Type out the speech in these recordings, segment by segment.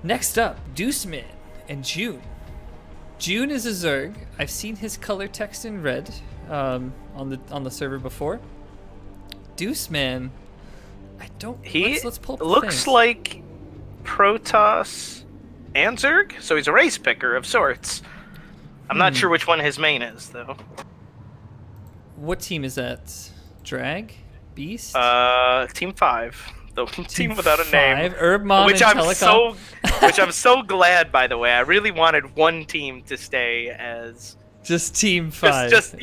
Next up, Duceman and June. June is a Zerg. I've seen his color text in red on the server before. Duceman, I don't. Let's pull up the looks things. like Protoss and Zerg, so he's a race picker of sorts. I'm not sure which one his main is, though. What team is that? Drag? Beast? Team 5. The team without a name. Herbmon Which and which I'm so glad, by the way. I really wanted one team to stay as just Team 5. Just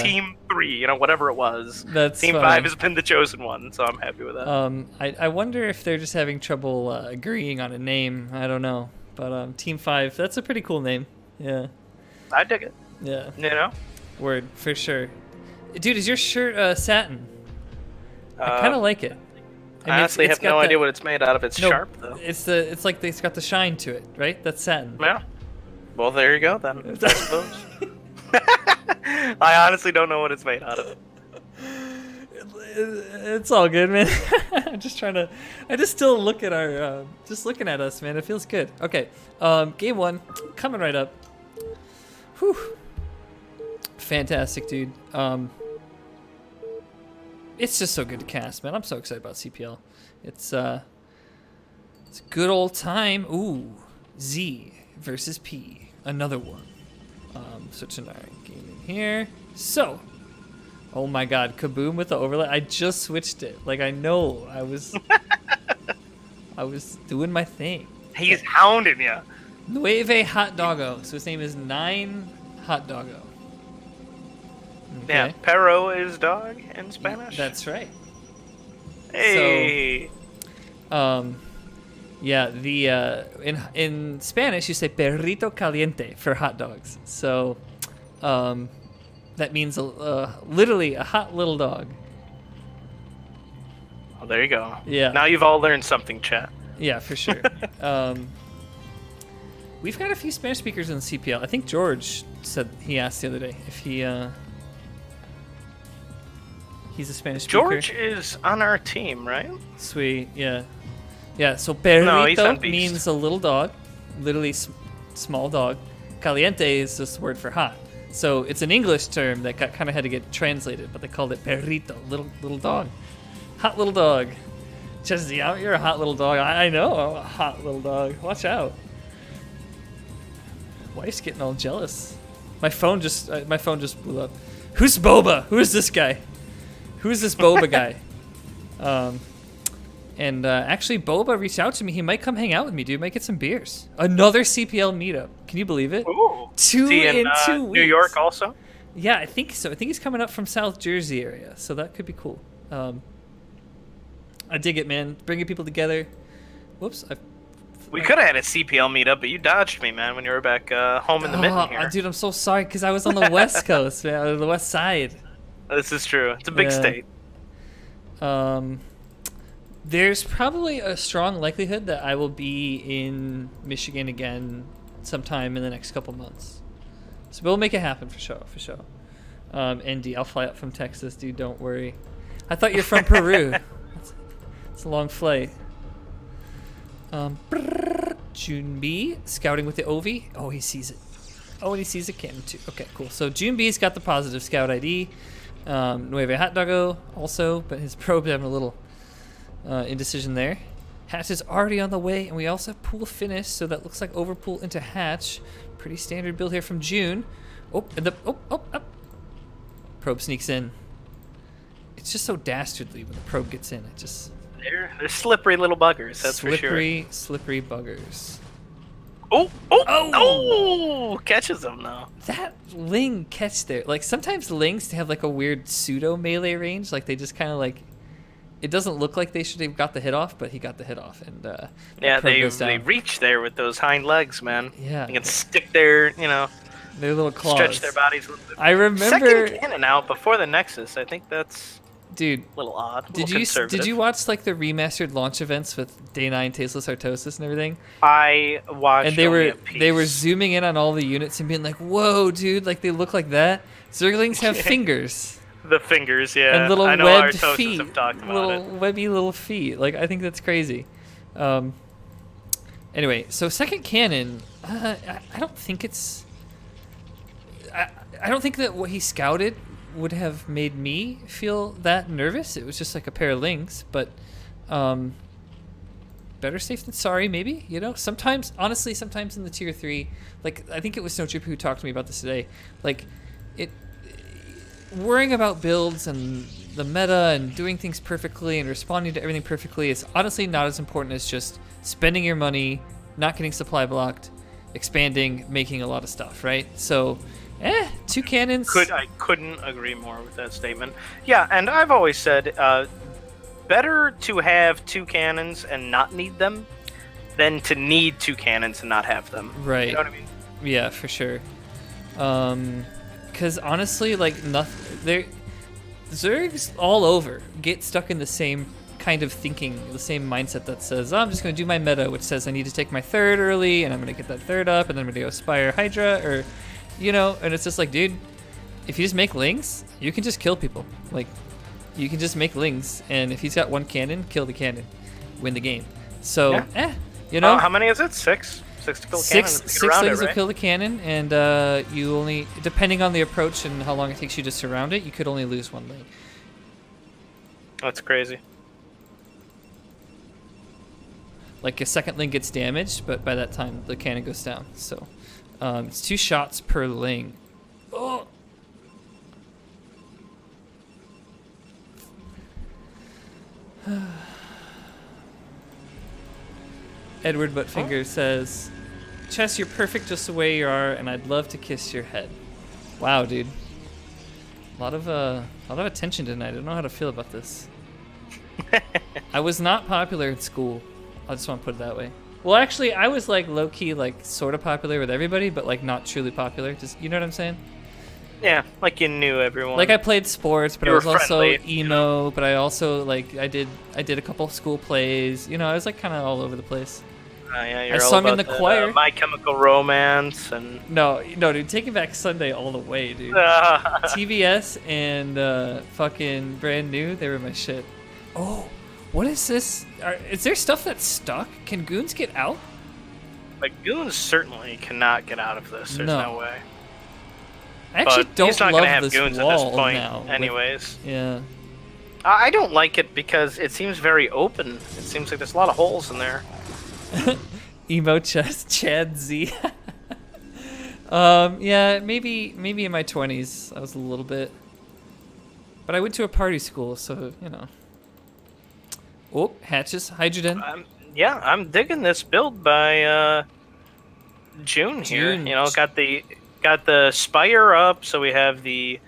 Team 3, you know, whatever it was. That's Team funny. 5 has been the chosen one, so I'm happy with that. I wonder if they're just having trouble agreeing on a name. I don't know. But Team 5, that's a pretty cool name. Yeah. I dig it. Yeah. You know? Word, for sure. Dude, is your shirt satin? I kind of like it. I honestly have no idea what it's made out of. It's sharp, though. It's like it's got the shine to it, right? That's satin. Yeah. Well, there you go, then. I suppose. I honestly don't know what it's made out of. It's all good, man. I'm just trying to. I just still look at our. Just looking at us, man. It feels good. Okay. Game 1 coming right up. Whew. Fantastic, dude. It's just so good to cast, man. I'm so excited about CPL. It's a good old time. Ooh, Z versus P, another one. Switching our game in here. So, oh my God, Kaboom with the overlay. I just switched it. Like I know I was, I was doing my thing. He's hounding you. Nueve Hot Doggo. So his name is 9 Hot Doggo. Okay. Yeah, perro is dog in Spanish. That's right. Hey. So, yeah, in Spanish you say perrito caliente for hot dogs. So, that means literally a hot little dog. Well, there you go. Yeah. Now you've all learned something, chat. Yeah, for sure. We've got a few Spanish speakers in the CPL. I think George said he asked the other day if he's a Spanish speaker. George is on our team, right? Sweet, yeah. Yeah, so perrito Beast. means a little dog, literally small dog. Caliente is just a word for hot. So it's an English term that kind of had to get translated, but they called it perrito, little dog. Hot little dog. ChessZ, you're a hot little dog. I know I'm a hot little dog. Watch out. Wife's getting all jealous. My phone just blew up. Who's Boba? Who is this guy? Who's this Boba guy? Actually, Boba reached out to me. He might come hang out with me, dude. Might get some beers. Another CPL meetup. Can you believe it? Ooh. 2 in 2 weeks. New York also? Yeah, I think so. I think he's coming up from South Jersey area, so that could be cool. I dig it, man. Bringing people together. Whoops. We could have had a CPL meetup, but you dodged me, man, when you were back home in the mitten here. Dude, I'm so sorry, because I was on the West Coast, man. On the West Side. This is true. It's a big state. There's probably a strong likelihood that I will be in Michigan again sometime in the next couple months. So we'll make it happen for sure. ND, I'll fly up from Texas, dude. Don't worry. I thought you're from Peru. It's a long flight. JuneBee scouting with the Ovi. Oh, he sees it. Oh, and he sees a cannon too. Okay, cool. So JuneBee's got the positive scout ID. Nueve Hot Doggo also, but his probe's having a little indecision there. Hatch is already on the way, and we also have pool finish, so that looks like overpool into hatch. Pretty standard build here from June. Probe sneaks in. It's just so dastardly when the probe gets in. It just... They're slippery little buggers, that's for sure. Slippery buggers. Oh! Catches them, though. That Ling catch there. Like, sometimes Lings have, like, a weird pseudo-melee range. Like, they just kind of, like... It doesn't look like they should have got the hit off, but he got the hit off. And yeah, they reach there with those hind legs, man. Yeah. They can stick their, their little claws. Stretch their bodies a little bit. I remember... Second cannon out before the Nexus. I think that's... Dude, a little odd. Did you watch like the remastered launch events with Day 9 Tasteless Artosis and everything? I watched. And they were zooming in on all the units and being like, "Whoa, dude! Like they look like that." Zerglings have fingers. The fingers, yeah. And little I know webbed Artosis feet. Have talked about little webby little feet. Like I think that's crazy. Anyway, so second cannon, I don't think it's... I don't think that what he scouted would have made me feel that nervous. It was just like a pair of links, but better safe than sorry, maybe. You know, sometimes, honestly, sometimes in the tier 3, like I think it was Snowtrooper who talked to me about this today. Like, worrying about builds and the meta and doing things perfectly and responding to everything perfectly is honestly not as important as just spending your money, not getting supply blocked, expanding, making a lot of stuff, right? So, 2 cannons. I couldn't agree more with that statement. Yeah, and I've always said, better to have 2 cannons and not need them than to need 2 cannons and not have them. Right. You know what I mean? Yeah, for sure. Because honestly, like, Zergs all over get stuck in the same kind of thinking, the same mindset that says, oh, I'm just going to do my meta, which says I need to take my 3rd early, and I'm going to get that 3rd up, and then I'm going to go Spire Hydra, or, you know, and it's just like, dude, if you just make lings, you can just kill people. Like, you can just make lings, and if he's got 1 cannon, kill the cannon, win the game. So, you know. How many is it? 6? 6 to kill Six cannon. lings will kill the cannon, and you only, depending on the approach and how long it takes you to surround it, you could only lose 1 ling. That's crazy. Like a 2nd ling gets damaged, but by that time the cannon goes down. So it's 2 shots per ling. Oh. Edward Buttfinger says, Chess, you're perfect just the way you are, and I'd love to kiss your head. Wow, dude. A lot of attention tonight. I don't know how to feel about this. I was not popular in school. I just want to put it that way. Well, actually, I was like low-key, like sort of popular with everybody, but like not truly popular. Just, you know what I'm saying? Yeah, like you knew everyone. Like I played sports, but I was also friendly, emo. you know? But I also like I did a couple school plays. You know, I was like kind of all over the place. Yeah, you're I all sung in about the choir. My Chemical Romance and No, dude, Taking Back Sunday all the way, dude. TBS and fucking Brand New, they were my shit. Oh, what is this? Is there stuff that's stuck? Can goons get out? Like goons certainly cannot get out of this. There's no way. I actually But don't he's not love gonna have this goons wall at this point, now. anyways. Yeah. I don't like it because it seems very open. It seems like there's a lot of holes in there. Emo chess, ChessZ. Yeah, maybe in my 20s I was a little bit, but I went to a party school, so you know. Oh, hatches, hydrogen. Yeah, I'm digging this build by June here. You know, got the Spire up, so we have the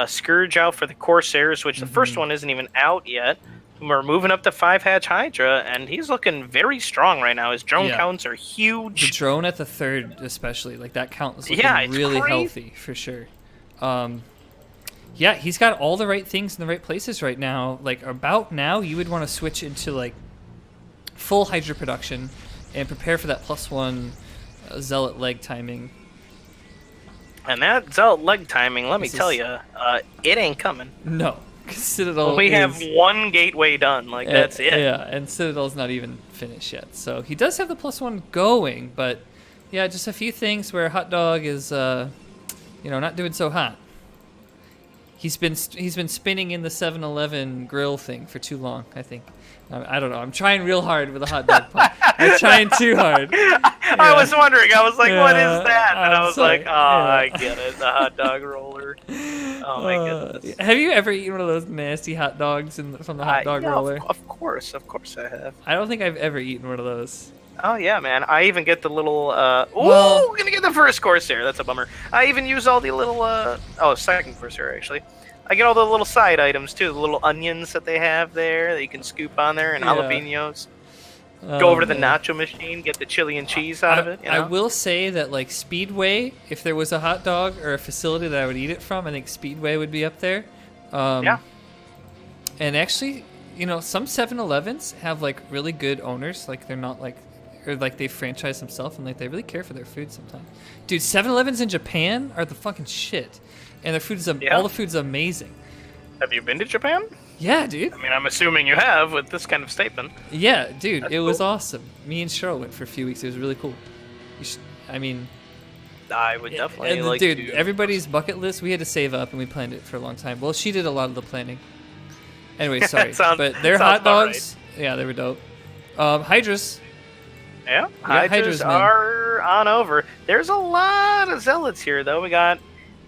Scourge out for the Corsairs, which the first one isn't even out yet. We're moving up to 5-hatch Hydra, and he's looking very strong right now. His drone counts are huge. The drone at the 3rd, especially, like that count is looking really healthy for sure. Yeah, he's got all the right things in the right places right now. Like about now, you would want to switch into like full Hydra production and prepare for that +1 Zealot leg timing. And that Zealot leg timing, let me tell you, it ain't coming. No. Citadel we have 1 gateway done, like that's it. Yeah, and Citadel's not even finished yet. So he does have the +1 going, but yeah, just a few things where Hot Dog is, you know, not doing so hot. He's been spinning in the 7-Eleven grill thing for too long, I think. I don't know. I'm trying real hard with a hot dog pun. I'm trying too hard. Yeah. I was wondering. I was like, what is that? And I was like, I get it. The hot dog roller. Oh, my goodness. Have you ever eaten one of those nasty hot dogs from the hot dog roller? Of course I have. I don't think I've ever eaten one of those. Oh, yeah, man. I even get the little, we're going to get the first Corsair. That's a bummer. I even use all the little, second Corsair, actually. I get all the little side items, too. The little onions that they have there that you can scoop on there, and jalapenos. Go over to the nacho machine, get the chili and cheese out of it. You know? I will say that, like, Speedway, if there was a hot dog or a facility that I would eat it from, I think Speedway would be up there. Yeah. And actually, you know, some 7-Elevens have, like, really good owners. Like, they're not, like, or, like, they franchise themselves, and, like, they really care for their food sometimes. Dude, 7-Elevens in Japan are the fucking shit. And their food's all the food's amazing. Have you been to Japan? Yeah, dude. I mean, I'm assuming you have with this kind of statement. Yeah, dude, That's it was cool. awesome. Me and Cheryl went for a few weeks. It was really cool. I mean, I would definitely like dude, to. everybody's bucket list, we had to save up and we planned it for a long time. Well, she did a lot of the planning. Anyway, sorry. But their hot about dogs, yeah, they were dope. Hydras. Yeah, Hydras, Hydras man. are on over. There's a lot of Zealots here, though. We got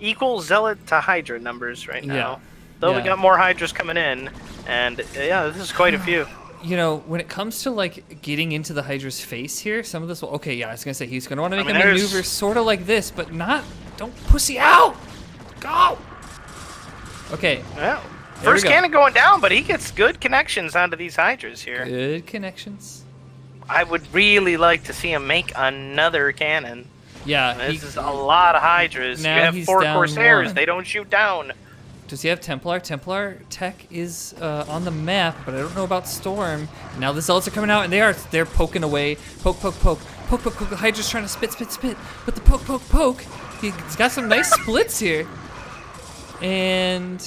equal Zealot to Hydra numbers right now. Yeah. Though Yeah. we got more Hydras coming in, and yeah, this is quite a few. You know, when it comes to like getting into the Hydra's face here, some of this will. Okay, yeah, I was gonna say he's gonna want to make a maneuver sort of like this, but not. Don't pussy out. Go. Okay. Yeah. There we First go. cannon going down, but he gets good connections onto these Hydras here. Good connections. I would really like to see him make another cannon. Yeah. This is a lot of Hydras. Now You have he's 4 down Corsairs. one. They don't shoot down. Does he have Templar? Templar tech is on the map, but I don't know about Storm. Now the Zealots are coming out, and they're poking away. Poke, poke, poke. Poke, poke, poke. The Hydra's trying to spit, spit, spit. But the poke, poke, poke. He's got some nice splits here. And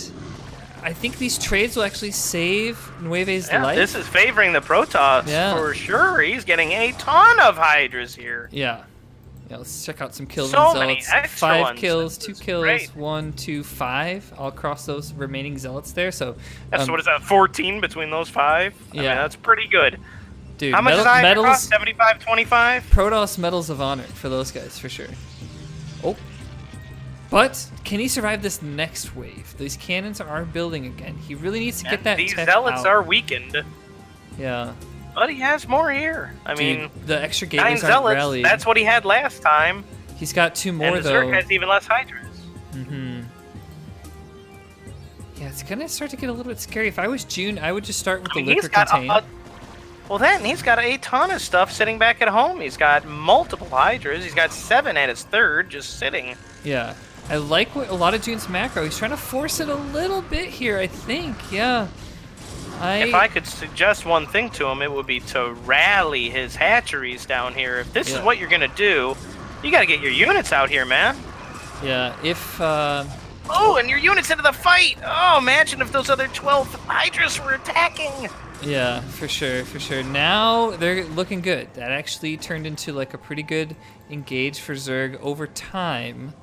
I think these trades will actually save Nueve's life. This is favoring the Protoss for sure. He's getting a ton of Hydras here. Yeah. Yeah, let's check out some kills So on many Zealots. extra 5 ones. kills, This 2 is kills, great. 1, 2, 5. All across those remaining Zealots there. So, So what is that, 14 between those 5? I mean, Yeah. that's pretty good. dude, How much is Hydra medals, cost? 75-25? Protoss Medals of Honor for those guys, for sure. Oh. But can he survive this next wave? These cannons are building again. He really needs to get that These tech Zealots out. are weakened, Yeah. but he has more here. I Dude, mean, the extra 9 gateways aren't Zealots, rallied. that's what he had last time. He's got 2 more, And the though. Zerg has even less Hydras. Mm-hmm. Yeah, it's gonna start to get a little bit scary. If I was June, I would just start with the liquor contain. Well, then he's got a ton of stuff sitting back at home. He's got multiple Hydras. He's got 7 at his third just sitting. Yeah. I like what a lot of June's macro. He's trying to force it a little bit here, I think. Yeah. If I could suggest one thing to him, it would be to rally his hatcheries down here. If this is what you're going to do, you got to get your units out here, man. Yeah, if... Oh, and your units into the fight! Oh, imagine if those other 12 Hydras were attacking! Yeah, for sure, for sure. Now they're looking good. That actually turned into like a pretty good engage for Zerg over time.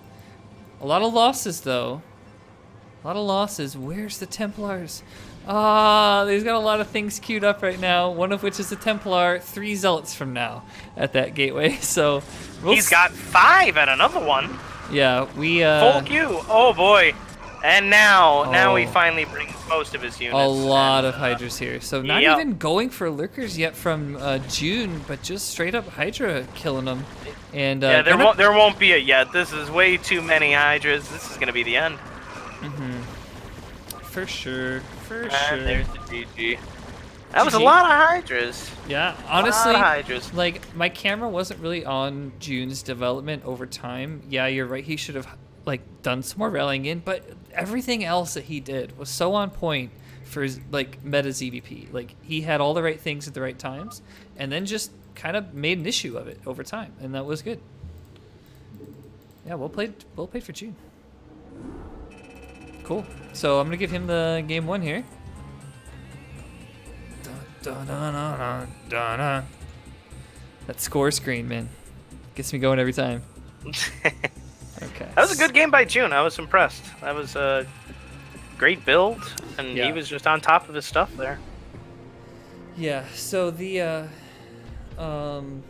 A lot of losses, though. A lot of losses. Where's the Templars? Ah, he's got a lot of things queued up right now. One of which is a Templar. 3 Zealots from now at that gateway. So he's got 5 at another one. Yeah, we full queue. Oh boy. And now he finally brings most of his units. A lot of Hydras here. So not even going for lurkers yet from June, but just straight up Hydra killing them. And yeah, there won't be a yet. This is way too many Hydras. This is gonna be the end. Mm-hmm. For sure. For and sure. There's the GG. That was a lot of Hydras. Yeah, honestly, Hydras. like my camera wasn't really on June's development over time. Yeah, you're right. He should have like done some more rallying in, but everything else that he did was so on point for his, like meta ZVP. Like he had all the right things at the right times, and then just kind of made an issue of it over time, and that was good. Yeah, well played for June. Cool. So I'm gonna give him the game 1 here. That score screen, man, gets me going every time. Okay. That was a good game by June. I was impressed. That was a great build, and he was just on top of his stuff there. Yeah. So the I'm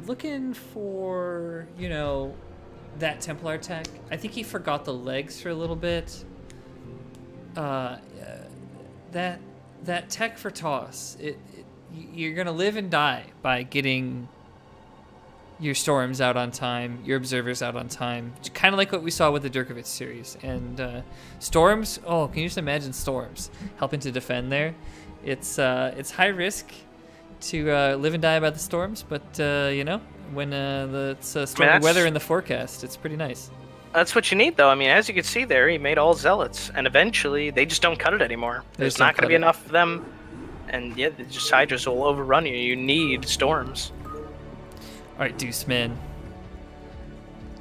looking for, you know, that Templar tech. I think he forgot the legs for a little bit. That tech for toss. You're gonna live and die by getting your storms out on time, your observers out on time. Kind of like what we saw with the Durkovich series. And storms. Oh, can you just imagine storms helping to defend there? It's high risk to live and die by the storms, but you know, when it's stormy weather in the forecast, it's pretty nice. That's what you need, though. I mean, as you can see there, he made all Zealots, and eventually they just don't cut it anymore. There's not going to be enough of them, and yeah, the just Hydras will overrun you. You need storms. All right, Duceman.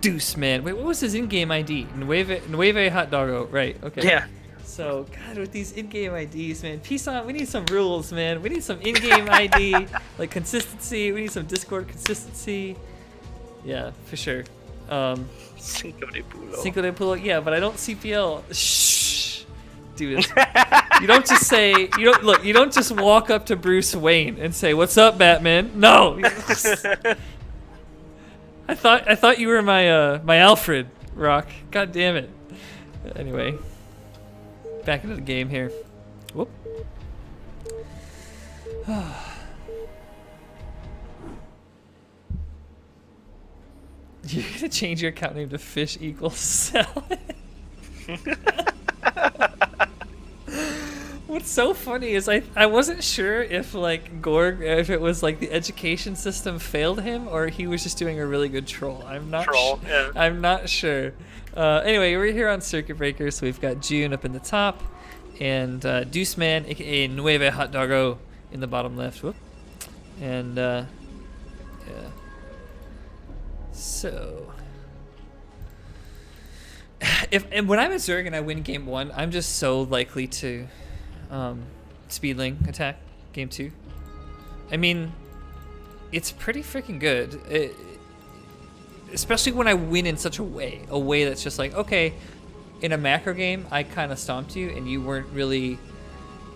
Duceman. Wait, what was his in-game ID? Nueve Hot Doggo. Right. Okay. Yeah. So, God, with these in-game IDs, man, peace on. We need some rules, man. We need some in-game ID, like consistency. We need some Discord consistency. Yeah, for sure. Cinco de Pulo. Cinco de Pulo, yeah, but I don't CPL. Shh, dude. You don't just say. You don't just walk up to Bruce Wayne and say, "What's up, Batman?" No. I thought you were my Alfred, Rock. God damn it. Anyway. Back into the game here. Whoop. You're gonna change your account name to Fish Equals Salad. What's so funny is I wasn't sure if like Gorg, if it was like the education system failed him or he was just doing a really good troll. I'm not Yeah. I'm not sure. Anyway, we're here on Circuit Breaker, so we've got June up in the top, and Duceman, aka Nueve Hot Doggo, in the bottom left. Whoop. And yeah. So, when I'm a Zerg and I win game 1, I'm just so likely to speedling attack game 2. I mean, it's pretty freaking good. Especially when I win in such a way that's just like, okay, in a macro game, I kind of stomped you and you weren't really,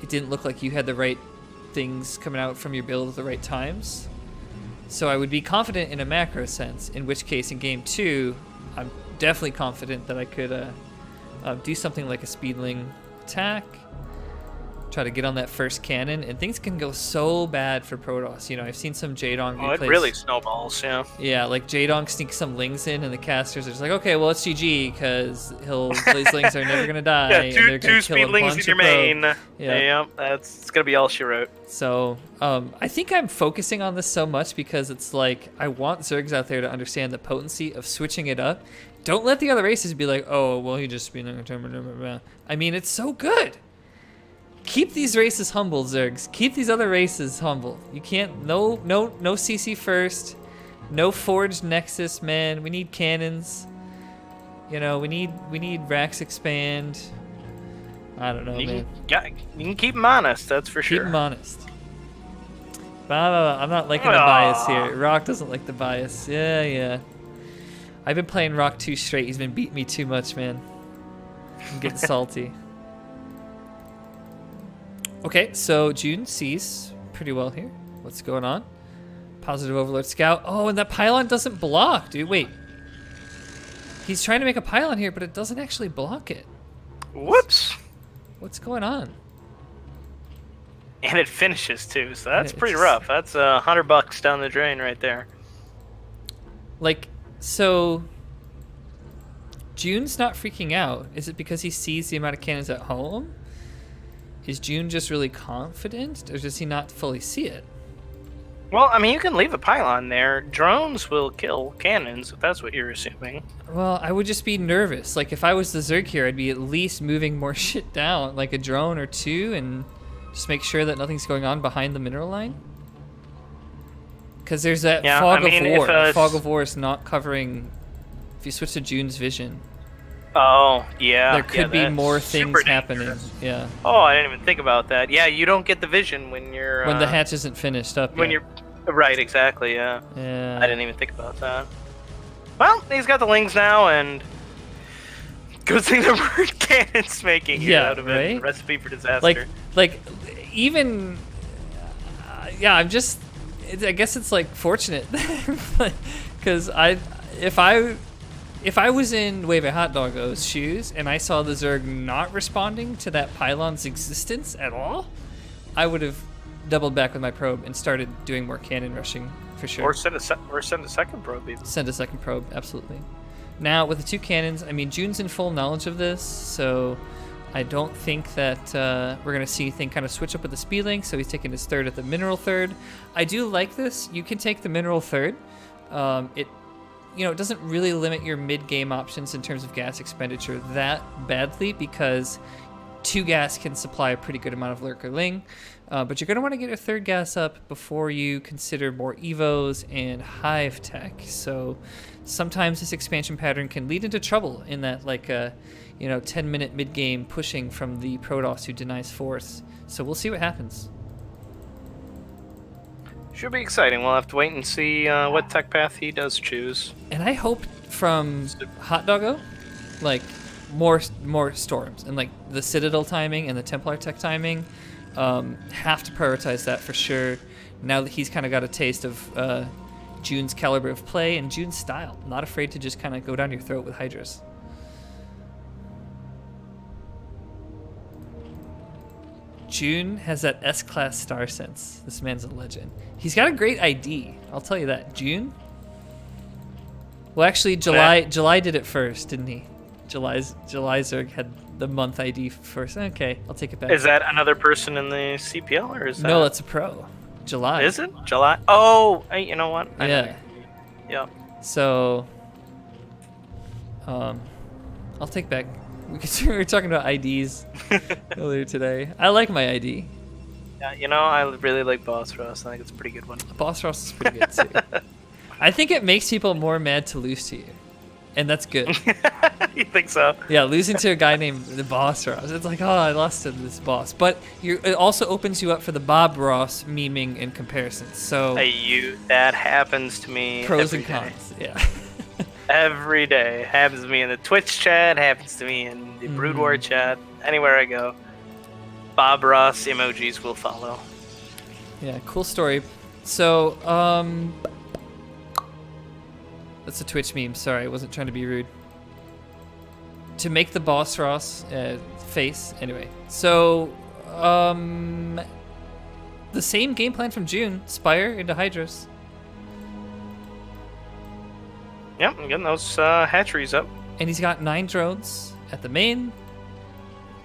it didn't look like you had the right things coming out from your build at the right times. So I would be confident in a macro sense, in which case in game 2, I'm definitely confident that I could do something like a speedling attack, try to get on that first cannon, and things can go so bad for Protoss. You know, I've seen some Jaedong replays. It really snowballs, yeah. Yeah, like Jaedong sneaks some lings in, and the casters are just like, okay, well, it's GG, because these lings are never going to die. Yeah, and they're gonna two kill speed a lings bunch in your of main. probe. Yeah, it's going to be all she wrote. So, I think I'm focusing on this so much because it's like, I want Zergs out there to understand the potency of switching it up. Don't let the other races be like, oh, well, he just speeding a turn. I mean, it's so good. Keep these races humble, Zergs. Keep these other races humble. You can't, no CC first. No forged Nexus, man. We need cannons. You know, we need Rax expand. I don't know, man. You can keep them honest, that's for sure. Keep them honest. I'm not liking the bias here. Rock doesn't like the bias. Yeah. I've been playing Rock too straight. He's been beating me too much, man. I'm getting salty. Okay, so June sees pretty well here. What's going on? Positive Overlord Scout. Oh, and that pylon doesn't block, dude. Wait. He's trying to make a pylon here, but it doesn't actually block it. Whoops. What's going on? And it finishes too, so that's pretty rough. That's $100 down the drain right there. Like, so June's not freaking out. Is it because he sees the amount of cannons at home? Is June just really confident, or does he not fully see it? Well, I mean, you can leave a pylon there. Drones will kill cannons, if that's what you're assuming. Well, I would just be nervous. Like, if I was the Zerg here, I'd be at least moving more shit down, like a drone or two, and just make sure that nothing's going on behind the mineral line. Because there's that fog of war. Fog of war is not covering. If you switch to June's vision. Oh, yeah. There could be more things happening. Yeah. Oh, I didn't even think about that. Yeah, you don't get the vision when you're... when the hatch isn't finished up when yet. You're... Right, exactly, yeah. Yeah. I didn't even think about that. Well, he's got the lings now, and... good thing there weren't cannons making it. That would have been a recipe for disaster. Like even... yeah, I'm just... I guess it's, like, fortunate. Because if I was in Wave Hot Doggo's shoes and I saw the Zerg not responding to that pylon's existence at all, I would have doubled back with my probe and started doing more cannon rushing for sure. Or send a second probe even. Send a second probe, absolutely. Now, with the two cannons, I mean, June's in full knowledge of this, so I don't think that we're going to see anything kind of switch up with the speed link, so he's taking his third at the mineral third. I do like this. You can take the mineral third. It doesn't really limit your mid-game options in terms of gas expenditure that badly, because 2 gas can supply a pretty good amount of Lurker Ling, but you're going to want to get a 3rd gas up before you consider more Evos and Hive tech. So sometimes this expansion pattern can lead into trouble in that 10-minute mid-game pushing from the Protoss who denies force. So we'll see what happens. Should be exciting. We'll have to wait and see what tech path he does choose. And I hope from Hot Doggo, like, more storms, and like the Citadel timing and the Templar tech timing, have to prioritize that for sure. Now that he's kind of got a taste of June's caliber of play and June's style, not afraid to just kind of go down your throat with Hydras. June has that S-class star sense. This man's a legend. He's got a great ID, I'll tell you that. June? Well, actually, July did it first, didn't he? July Zerg had the month ID first. Okay, I'll take it back. Is that another person in the CPL, or is that... No, that's a pro. July. Is it? July? Oh, hey, you know what? Yeah. Yeah. So, I'll take back. We were talking about IDs earlier today. I like my ID. Yeah, you know, I really like BossRoss. I think it's a pretty good one. BossRoss is pretty good too. I think it makes people more mad to lose to you, and that's good. You think so? Yeah, losing to a guy named the BossRoss. It's like, oh, I lost to this boss. But it also opens you up for the BossRoss memeing and comparisons. So that happens to me. Pros and cons. Yeah. Every day. Happens to me in the Twitch chat, happens to me in the Brood War chat, anywhere I go. BossRoss emojis will follow. Yeah, cool story. So, that's a Twitch meme. Sorry, I wasn't trying to be rude. To make the BossRoss face. Anyway, so, the same game plan from June. Spire into Hydras. Yep, I'm getting those hatcheries up. And he's got 9 drones at the main,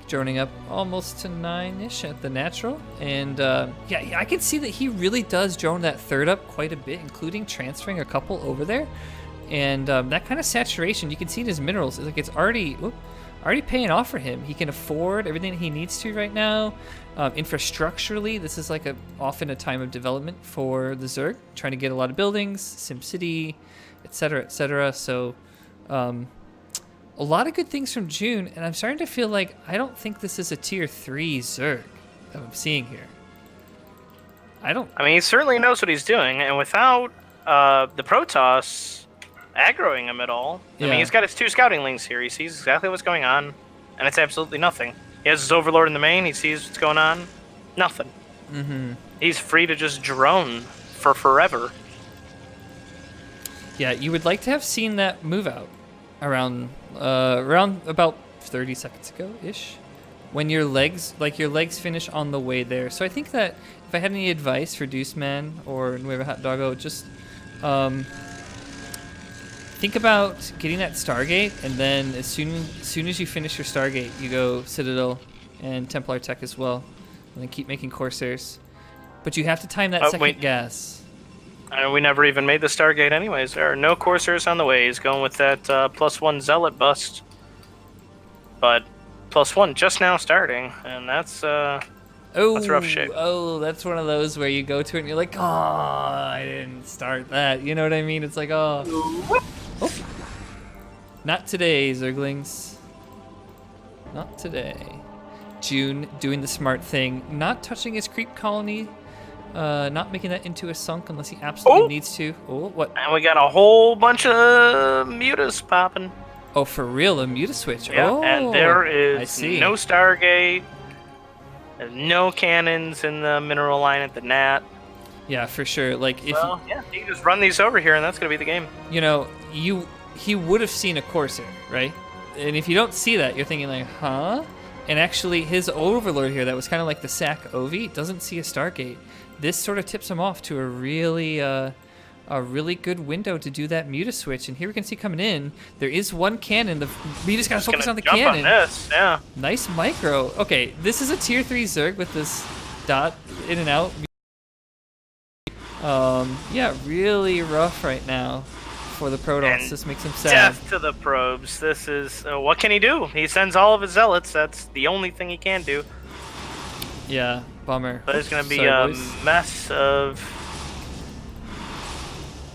droning up almost to 9-ish at the natural. And yeah, I can see that he really does drone that 3rd up quite a bit, including transferring a couple over there. And that kind of saturation, you can see in his minerals, like it's already paying off for him. He can afford everything he needs to right now. Infrastructurally, this is like often a time of development for the Zerg, trying to get a lot of buildings, SimCity, etc., etc. So, a lot of good things from June, and I'm starting to feel like I don't think this is a tier 3 Zerg that I'm seeing here. I mean, he certainly knows what he's doing, and without the Protoss aggroing him at all, I mean, he's got his 2 scouting links here. He sees exactly what's going on, and it's absolutely nothing. He has his Overlord in the main. He sees what's going on. Nothing. He's free to just drone for forever. Yeah, you would like to have seen that move out around about 30 seconds ago-ish, when your legs finish on the way there. So I think that if I had any advice for Duceman or Nueva Hot Doggo, just think about getting that Stargate, and then as soon as you finish your Stargate, you go Citadel and Templar Tech as well, and then keep making Corsairs. But you have to time that second gas. We never even made the Stargate anyways. There are no Corsairs on the way. He's going with that +1 Zealot bust. But +1 just now starting, and that's rough shape. Oh, that's one of those where you go to it and you're like, oh, I didn't start that. You know what I mean? It's like, oh. Not today, Zerglings. Not today. June doing the smart thing, not touching his creep colony. Not making that into a sunk unless he absolutely needs to. Oh, what? And we got a whole bunch of mutas popping. Oh, for real? A muta switch? Yeah, oh, and there is no Stargate. There's no cannons in the mineral line at the Nat. Yeah, for sure. Like if you can just run these over here, and that's gonna be the game. You know, he would have seen a Corsair, right? And if you don't see that, you're thinking like, huh? And actually, his Overlord here, that was kind of like the sack Ovi, doesn't see a Stargate. This sort of tips him off to a really good window to do that muta switch. And here we can see coming in, there is one cannon. We just gotta focus on the cannon. On this, yeah. Nice micro. Okay, this is a tier 3 Zerg with this dot in and out. Yeah, really rough right now for the Protoss. And This makes him sad. Death to the probes. This is what can he do? He sends all of his zealots. That's the only thing he can do. Yeah, bummer. But it's gonna be Sorry, a boys. mess of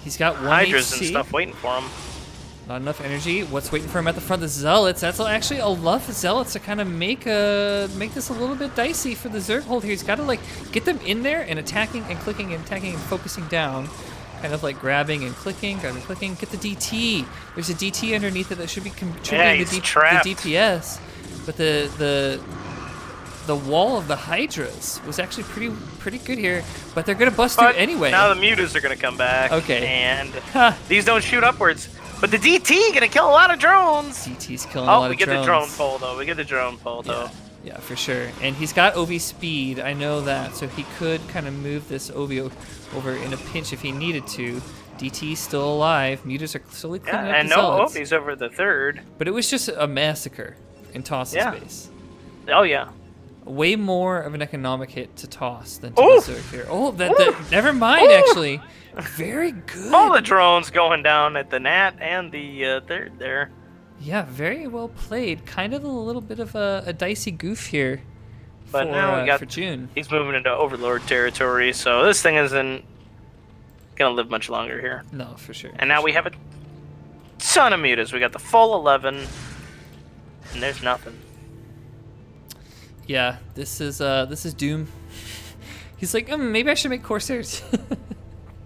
He's got 1 hydras HC. and stuff waiting for him. Not enough energy. What's waiting for him at the front? The Zealots. That's actually enough Zealots to kind of make this a little bit dicey for the Zerg hold here. He's got to like get them in there and attacking and clicking and attacking and focusing down. Kind of like grabbing and clicking, grabbing and clicking. Get the DT. There's a DT underneath it that should be contributing he's the trapped. DPS. But the wall of the Hydras was actually pretty good here. But they're gonna bust through anyway. Now the mutas are gonna come back. Okay. And Ha. these don't shoot upwards. But the DT gonna kill a lot of drones. DT's killing a lot Oh, we of get drones. the drone pull though. We get the drone pull though. Yeah, for sure. And he's got OV speed, I know that, so he could kind of move this OV over in a pinch if he needed to. DT's still alive. Mutas are slowly cleaning up And the no Zealots. OVs over the third. But it was just a massacre in Toss's base. Oh yeah. Way more of an economic hit to Toss than to Ooh. the Zerg here. Oh, never mind, actually. Very good. All the drones going down at the Nat and the third there. Yeah, very well played. Kind of a little bit of a dicey goof here But now we got for June. He's moving into Overlord territory, so this thing isn't gonna live much longer here. No, for sure. And now we have a ton of mutas. We got the full 11, and there's nothing. Yeah, this is Doom. He's like, maybe I should make Corsairs.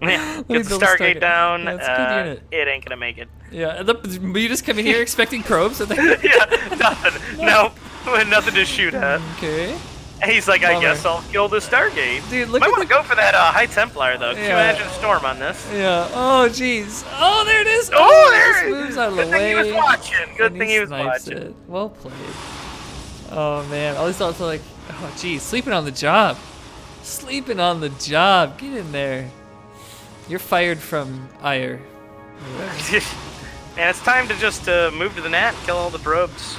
Yeah, me get the build a Stargate Stargate. down. Yeah, it's a good unit. It ain't gonna make it. Yeah, you just come in here expecting probes. And Yeah, nothing. Nope, nothing to shoot at. Okay. And he's like, I Bummer. guess I'll kill the Stargate. Dude, look Might at want to go for that High Templar though. Can you Yeah. imagine Storm on this? Yeah. Oh, jeez. Oh, there it is. Oh, it there just it is. moves out of Good the thing way. he was watching. Good and thing he was snipes watching. it. Well played. Oh man, all these thoughts are like, oh geez, sleeping on the job. Sleeping on the job. Get in there. You're fired from Ire. And it's time to just move to the Nat and kill all the probes.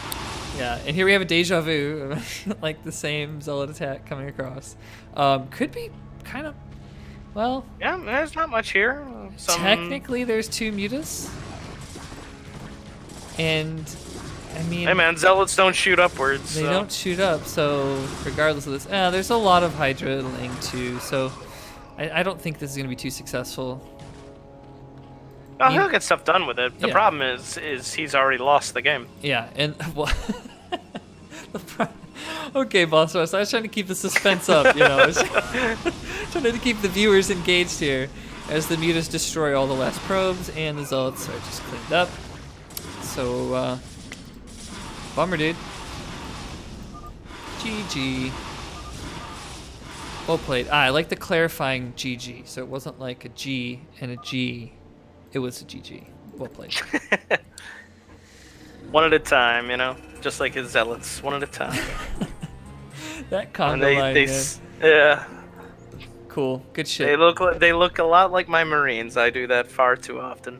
Yeah, and here we have a deja vu, like the same Zealot attack coming across. Could be kind of, well, Yeah, there's not much here. technically there's 2 mutas. And, I mean, Hey man, Zealots don't shoot upwards. they so. don't shoot up, so regardless of this, there's a lot of Hydra laying too, so I don't think this is going to be too successful. Oh, he'll get stuff done with it. The Yeah. problem is he's already lost the game. Yeah, and well, okay, BossRoss. I was trying to keep the suspense up, you know. I was trying to keep the viewers engaged here as the mutas destroy all the last probes and the Zealots are just cleaned up. So, bummer, dude. GG. Well played. I like the clarifying GG, so it wasn't like a G and a G. It was a GG. Well played. One at a time, you know, just like his Zealots, one at a time. That And combo line, man. yeah, Cool. Good shit. they look a lot like my Marines. I do that far too often.